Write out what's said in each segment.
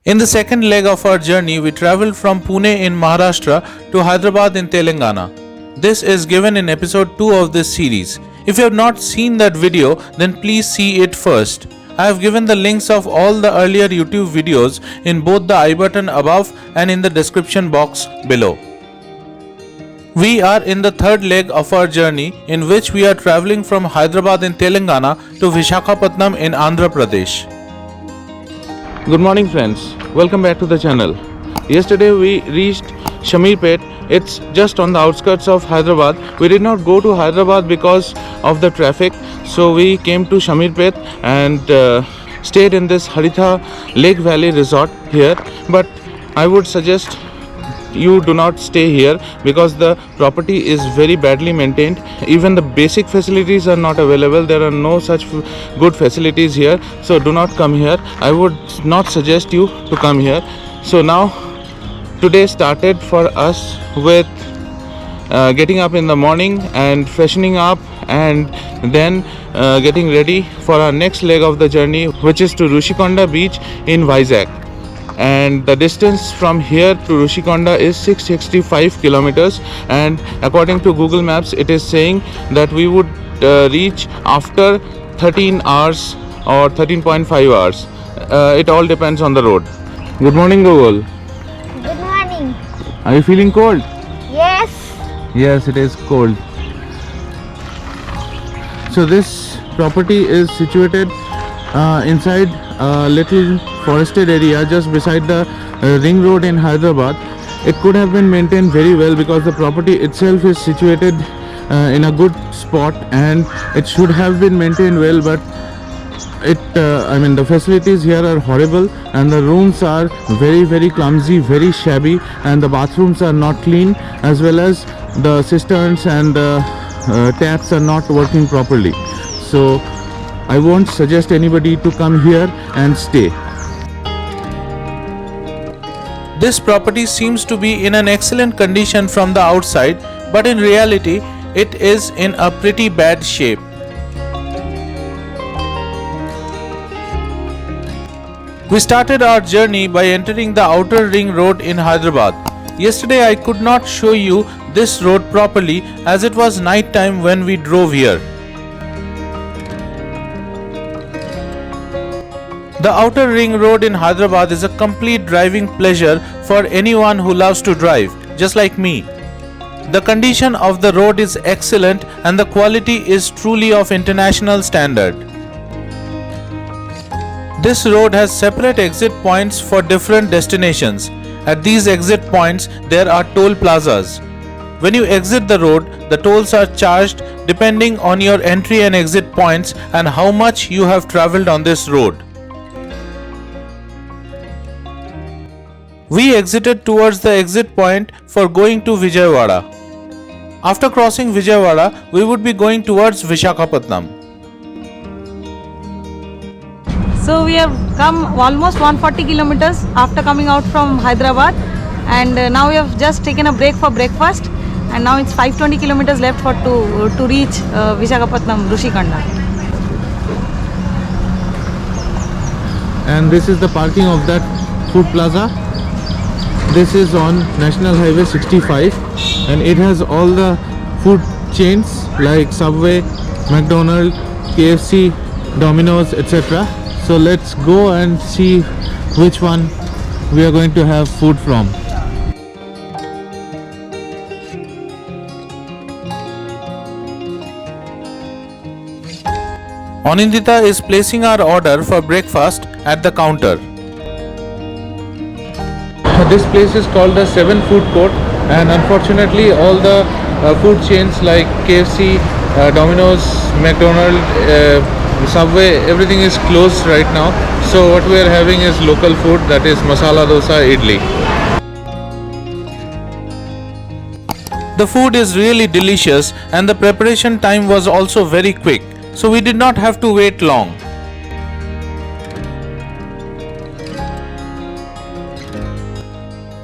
In the second leg of our journey, we traveled from Pune in Maharashtra to Hyderabad in Telangana. This is given in episode 2 of this series. If you have not seen that video, then please see it first. I have given the links of all the earlier YouTube videos in both the I button above and in the description box below. We are in the third leg of our journey, in which we are traveling from Hyderabad in Telangana to Visakhapatnam in Andhra Pradesh. Good morning friends, welcome back to the channel. Yesterday we reached Shamirpet. It's just on the outskirts of Hyderabad. We did not go to Hyderabad because of the traffic, so we came to Shamirpet and stayed in this Haritha Lake Valley resort here. But I would suggest you do not stay here because the property is very badly maintained. Even the basic facilities are not available. There are no such good facilities here, so do not come here. I would not suggest you to come here. So now today started for us with getting up in the morning and freshening up, and then getting ready for our next leg of the journey, which is to Rushikonda beach in Vizag. And the distance from here to Rushikonda is 665 kilometers, and according to Google Maps it is saying that we would reach after 13 hours or 13.5 hours. It all depends on the road. Good morning, Google. Good morning. Are you feeling cold? Yes. Yes, it is cold. So this property is situated inside a little forested area just beside the ring road in Hyderabad. It could have been maintained very well because the property itself is situated in a good spot, and it should have been maintained well, but the facilities here are horrible, and the rooms are very clumsy, very shabby, and the bathrooms are not clean, as well as the cisterns and the taps are not working properly. So I won't suggest anybody to come here and stay. This property seems to be in an excellent condition from the outside, but in reality it is in a pretty bad shape. We started our journey by entering the outer ring road in Hyderabad. Yesterday I could not show you this road properly as it was night time when we drove here. The outer ring road in Hyderabad is a complete driving pleasure for anyone who loves to drive, just like me. The condition of the road is excellent and the quality is truly of international standard. This road has separate exit points for different destinations. At these exit points, there are toll plazas. When you exit the road, the tolls are charged depending on your entry and exit points and how much you have traveled on this road. We exited towards the exit point for going to Vijayawada. After crossing Vijayawada, we would be going towards Visakhapatnam. So we have come almost 140 kilometers after coming out from Hyderabad, and now we have just taken a break for breakfast, and now it's 520 kilometers left to reach Visakhapatnam, Rushikonda. And this is the parking of that food plaza. This is on National Highway 65, and it has all the food chains like Subway, McDonald's, KFC, Domino's, etc. So let's go and see which one we are going to have food from. Anindita is placing our order for breakfast at the counter. This place is called the 7 Food Court, and unfortunately all the food chains like KFC, Domino's, McDonald's, Subway, everything is closed right now. So what we are having is local food, that is masala dosa, idli. The food is really delicious and the preparation time was also very quick, so we did not have to wait long.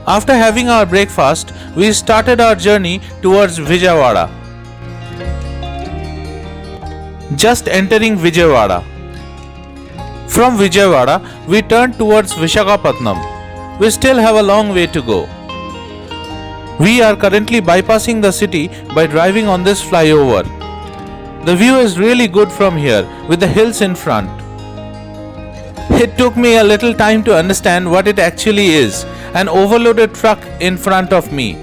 After having our breakfast, we started our journey towards Vijayawada. Just entering Vijayawada. From Vijayawada, we turned towards Visakhapatnam. we still have a long way to go. We are currently bypassing the city by driving on this flyover. The view is really good from here with the hills in front. It took me a little time to understand what it actually is, an overloaded truck in front of me.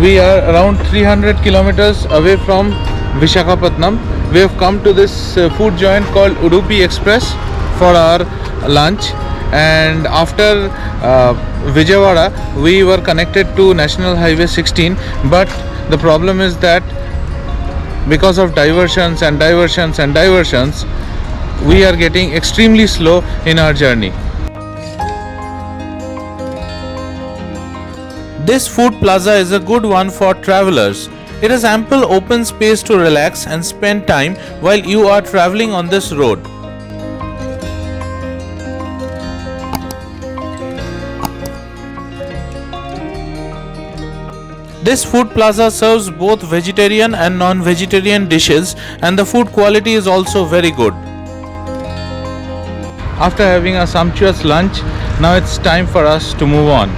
We are around 300 kilometers away from Visakhapatnam. We have come to this food joint called Udupi Express for our lunch, and after Vijayawada we were connected to National Highway 16, but the problem is that because of diversions, we are getting extremely slow in our journey. This food plaza is a good one for travelers. It has ample open space to relax and spend time while you are traveling on this road. This food plaza serves both vegetarian and non-vegetarian dishes, and the food quality is also very good. After having a sumptuous lunch, now it's time for us to move on.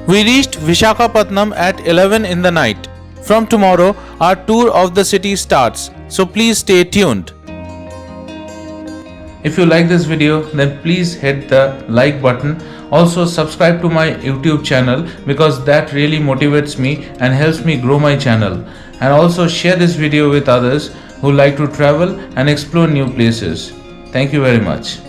We reached Visakhapatnam at 11 in the night. From tomorrow, our tour of the city starts, so please stay tuned. If you like this video, then please hit the like button. Also subscribe to my YouTube channel because that really motivates me and helps me grow my channel. And also share this video with others who like to travel and explore new places. Thank you very much.